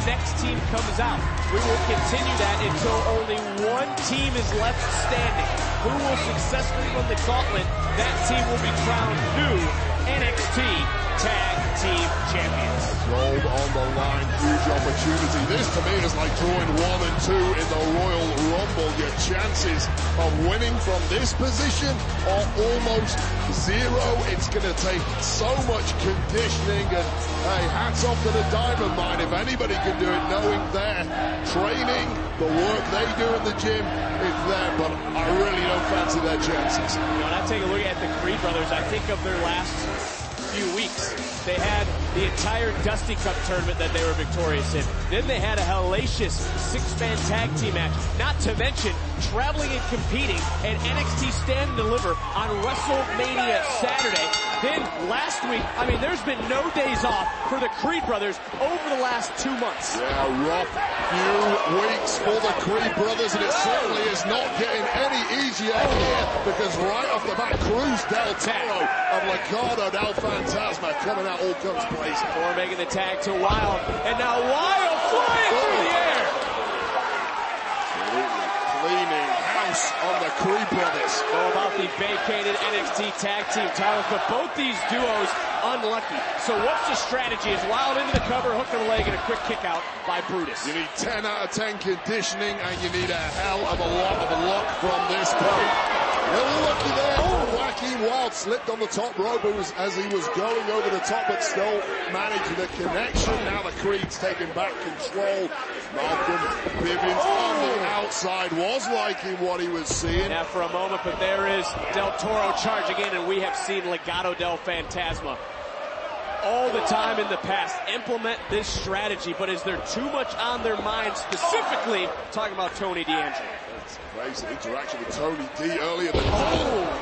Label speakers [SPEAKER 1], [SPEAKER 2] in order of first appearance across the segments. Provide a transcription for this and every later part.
[SPEAKER 1] next team comes out. We will continue that until only one team is left standing. Who will successfully run the gauntlet, that team will be crowned new NXT Tag Team Champions.
[SPEAKER 2] Gold on the line, huge opportunity. This to me is like drawing 1 and 2 in the Royal Rumble. Your chances of winning from this position are almost zero. It's going to take so much conditioning, and hey, hats off to the Diamond Mine. If anybody can do it, knowing their training, the work they do in the gym, it's there, but I really don't fancy their chances.
[SPEAKER 1] When I take a look at the Creed brothers, I think of their last few weeks. They had the entire Dusty Cup tournament that they were victorious in. Then they had a hellacious 6-man tag team match, not to mention traveling and competing at NXT Stand and Deliver on WrestleMania Saturday. Then last week, I mean, there's been no days off for the Creed brothers over the last 2 months.
[SPEAKER 2] Yeah, rough few weeks for the Creed brothers, and it certainly is not getting any easier here, because right off the bat, Cruz del Toro of Legado del Fantasma coming out all guns blazing.
[SPEAKER 1] Thor making the tag to Wild, and now Wild flying through the air.
[SPEAKER 2] Absolutely cleaning house on the Creed brothers.
[SPEAKER 1] Go about the vacated NXT Tag Team titles, but both these duos unlucky. So what's the strategy? Is Wild into the cover, hook to the leg, and a quick kick out by Brutus.
[SPEAKER 2] You need 10 out of 10 conditioning, and you need a hell of a lot of luck from this Creed. A little lucky there. Joaquin Wild slipped on the top rope as he was going over the top, but still managed the connection. Now the Creed's taking back control. Malcolm Bivens on the outside was liking what he was seeing.
[SPEAKER 1] Now for a moment, but there is Del Toro charging in, and we have seen Legado del Fantasma all the time in the past implement this strategy, but is there too much on their mind, specifically talking about Tony D'Angelo?
[SPEAKER 2] Crazy interaction with Tony D earlier than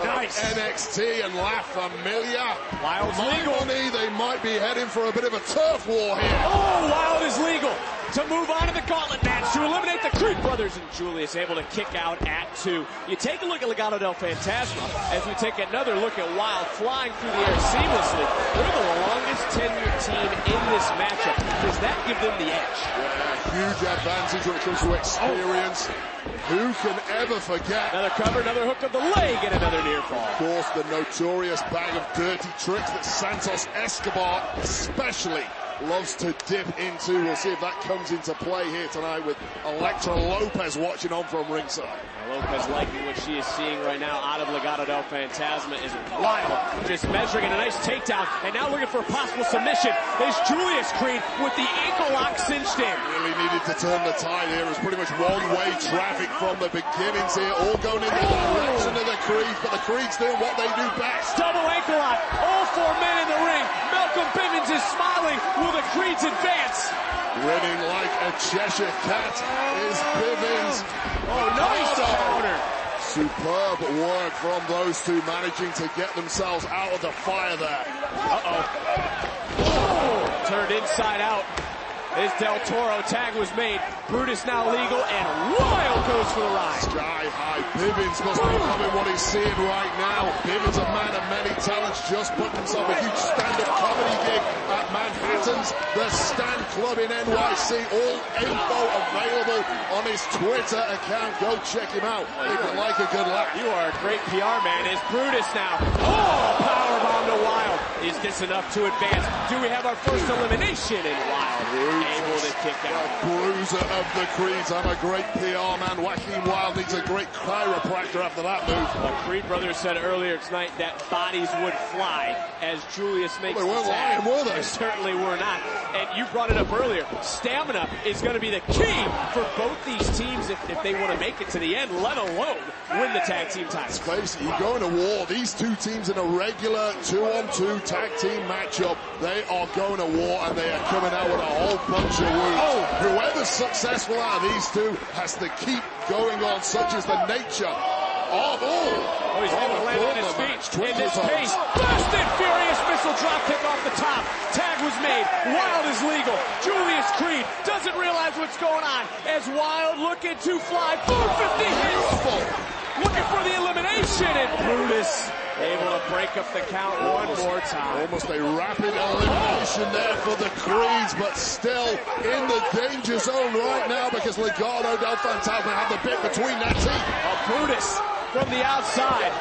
[SPEAKER 1] nice.
[SPEAKER 2] NXT and La Familia.
[SPEAKER 1] Wild's legal.
[SPEAKER 2] Money, they might be heading for a bit of a turf war here.
[SPEAKER 1] Oh, Wild is legal to move on to the gauntlet match to eliminate the Creed brothers, and Julius able to kick out at 2. You take a look at Legado del Fantasma as we take another look at Wild flying through the air seamlessly. They're the longest tenured team in this matchup. Does that give them the edge?
[SPEAKER 2] Yeah, huge advantage when it comes to experience. Who can ever forget?
[SPEAKER 1] Another cover, another hook of the leg, and another near fall.
[SPEAKER 2] Of course, the notorious bag of dirty tricks that Santos Escobar especially loves to dip into. We'll see if that comes into play here tonight with Elektra Lopez watching on from ringside.
[SPEAKER 1] Lopez liking what she is seeing right now out of Legado del Fantasma is Wild, just measuring in a nice takedown, and now looking for a possible submission. There's Julius Creed with the ankle lock cinched in.
[SPEAKER 2] Really needed to turn the tide here. It was pretty much one-way traffic from the beginnings here, all going in the direction of the Creeds, but the Creeds doing what they do best.
[SPEAKER 1] Double ankle lock, all 4 men in the ring. Malcolm Bivens is smiling. Will the Creeds advance?
[SPEAKER 2] Grinning like a Cheshire cat is Bivens.
[SPEAKER 1] Oh, nice counter.
[SPEAKER 2] Superb work from those two, managing to get themselves out of the fire there.
[SPEAKER 1] Oh, turned inside out. Is Del Toro. Tag was made. Brutus now legal, and Wild goes for the ride.
[SPEAKER 2] Sky high. Bivens must be loving what he's seeing right now. Bivens, a man of many talents, just put himself a huge stand-up comedy gig at Manhattan's The Stand Club in NYC. All info available on his Twitter account. Go check him out if you like a good laugh.
[SPEAKER 1] You are a great PR man. Is Brutus now. Oh, powerbomb to Wild. Is this enough to advance? Do we have our first elimination in Wild? Able to kick out.
[SPEAKER 2] The bruiser of the Creeds. I'm a great PR man. Joaquin Wild needs a great chiropractor after that move.
[SPEAKER 1] The Creed brothers said earlier tonight that bodies would fly as Julius makes
[SPEAKER 2] they weren't lying, were they?
[SPEAKER 1] They certainly were not. And you brought it up earlier. Stamina is going to be the key for both these teams if they want to make it to the end, let alone win the tag team titles.
[SPEAKER 2] Face it, you go to war. These two teams in a regular 2-on-2 tag team matchup, they are going to war, and they are coming out with a whole bunch of wounds. Whoever's successful out of these two has to keep going on, such as the nature of
[SPEAKER 1] he's able to land on his feet in this pace. Fast and furious missile drop kick off the top. Tag was made. Wild is legal. Julius Creed doesn't realize what's going on as Wild looking to fly. 450 hits. Looking for the elimination, and Brutus Able to break up the count one more time.
[SPEAKER 2] Almost a rapid elimination there for the Creeds, but still in the danger zone right now because Legado del Fantasma have the bit between their teeth.
[SPEAKER 1] Brutus from the outside.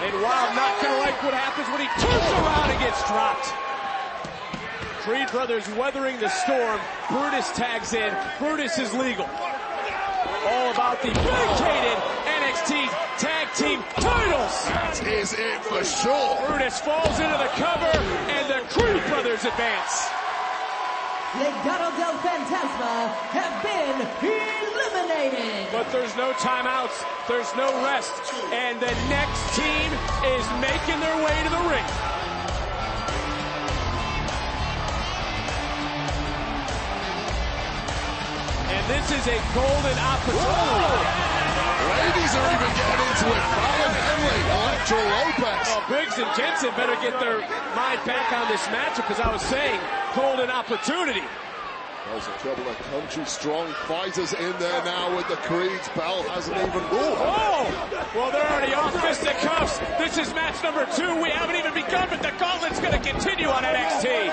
[SPEAKER 1] And Wild not going to like what happens when he turns around and gets dropped. Creed brothers weathering the storm. Brutus tags in. Brutus is legal. All about the vacated NXT Tag Team titles.
[SPEAKER 2] That is it for sure.
[SPEAKER 1] Brutus falls into the cover, and the Creed brothers advance.
[SPEAKER 3] Legado del Fantasma have been eliminated.
[SPEAKER 1] But there's no timeouts, there's no rest, and the next team is making their way to the ring. And this is a golden opportunity.
[SPEAKER 2] Ladies are even getting into it. Fallon Henley, Elektra Lopez.
[SPEAKER 1] Well, Briggs and Jensen better get their mind back on this matchup, because I was saying, golden opportunity.
[SPEAKER 2] There's a couple of country-strong fighters in there now with the Creeds. Bell hasn't even...
[SPEAKER 1] Oh! Well, they're already off fisticuffs. This is match number 2. We haven't even begun, but the gauntlet's going to continue on NXT.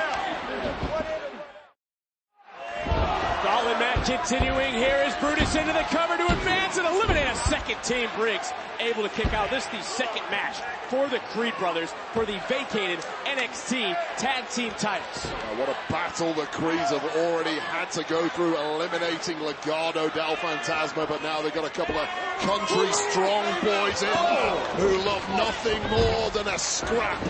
[SPEAKER 1] Gauntlet match continuing. Here is Brutus into the cover to advance and eliminate a second team. Briggs able to kick out. This is the second match for the Creed brothers for the vacated NXT Tag Team titles.
[SPEAKER 2] What a battle the Creeds have already had to go through, eliminating Legado del Fantasma, but now they've got a couple of country strong boys in there who love nothing more than a scrap.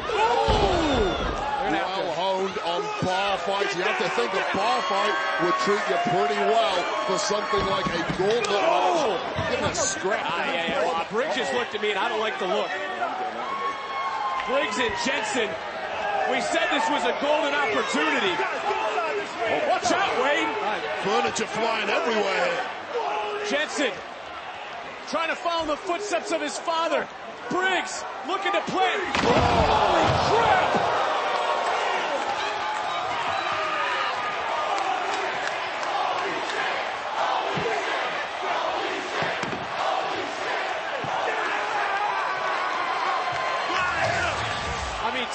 [SPEAKER 2] Well honed on bar fights. You have to think a bar fight would treat you pretty well for something like a gauntlet match. Give it a scrap.
[SPEAKER 1] Yeah. Well, Briggs just looked at me and I don't like the look. Briggs and Jensen, we said this was a golden opportunity. Watch out, Wade.
[SPEAKER 2] Furniture flying everywhere.
[SPEAKER 1] Jensen trying to follow the footsteps of his father. Briggs looking to play. Holy crap!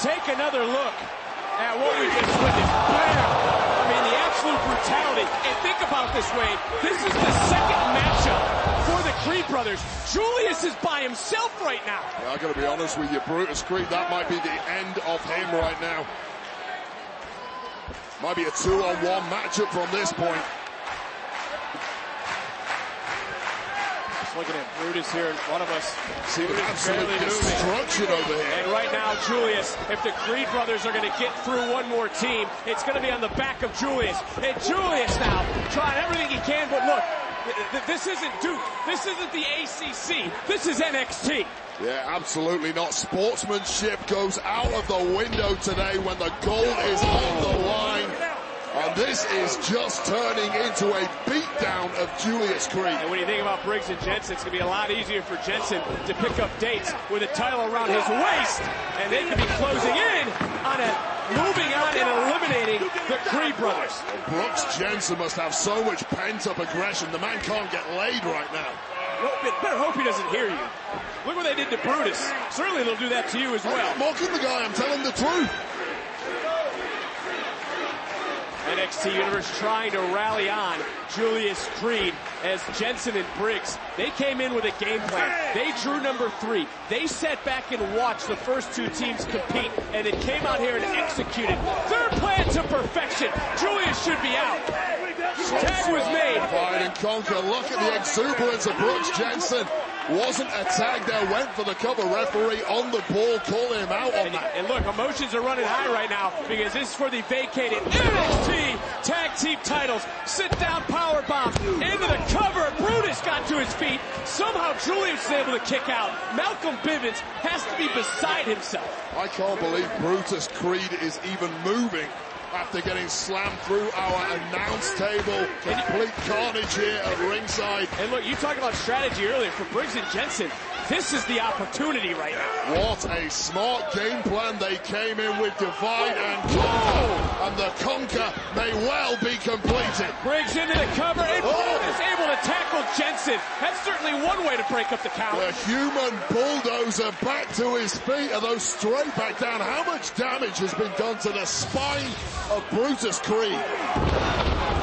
[SPEAKER 1] Take another look at what we just witnessed. Bam! I mean, the absolute brutality. And think about this, Wade. This is the second matchup for the Creed brothers. Julius is by himself right now.
[SPEAKER 2] Yeah, I gotta be honest with you, Brutus Creed, that might be the end of him right now. Might be a 2-on-1 matchup from this point.
[SPEAKER 1] Looking at Brutus here in front of us.
[SPEAKER 2] See the absolute destruction over here.
[SPEAKER 1] And right now, Julius, if the Creed brothers are going to get through one more team, it's going to be on the back of Julius. And Julius now trying everything he can, but look, this isn't Duke. This isn't the ACC. This is NXT.
[SPEAKER 2] Yeah, absolutely not. Sportsmanship goes out of the window today when the gold is on the line. And this is just turning into a beatdown of Julius Creed.
[SPEAKER 1] And when you think about Briggs and Jensen, it's going to be a lot easier for Jensen to pick up dates with a title around his waist. And they could be closing in on moving on and eliminating the Creed brothers.
[SPEAKER 2] Brooks Jensen must have so much pent-up aggression. The man can't get laid right now.
[SPEAKER 1] Better hope he doesn't hear you. Look what they did to Brutus. Certainly they'll do that to you as well.
[SPEAKER 2] I'm not mocking the guy, I'm telling the truth.
[SPEAKER 1] NXT Universe trying to rally on Julius Creed as Jensen and Briggs, they came in with a game plan. They drew number 3. They sat back and watched the first 2 teams compete, and it came out here and executed their plan to perfection. Julius should be out. Tag was made.
[SPEAKER 2] Divide and conquer. Look at the exuberance of Brooks Jensen. Wasn't a tag there, went for the cover. Referee on the ball, calling him out on that.
[SPEAKER 1] And look, emotions are running high right now because this is for the vacated NXT Tag Team titles. Sit down powerbomb into the cover. Brutus got to his feet. Somehow Julius is able to kick out. Malcolm Bivens has to be beside himself.
[SPEAKER 2] I can't believe Brutus Creed is even moving after getting slammed through our announce table. Complete carnage here at ringside.
[SPEAKER 1] And look, you talked about strategy earlier for Briggs and Jensen. This is the opportunity right now.
[SPEAKER 2] What a smart game plan. They came in with divide and conquer. And the conquer may well be completed.
[SPEAKER 1] Briggs into the cover and is able to tackle Jensen. That's certainly one one way to break up the count.
[SPEAKER 2] The human bulldozer back to his feet, and those straight back down. How much damage has been done to the spine of Brutus Creed?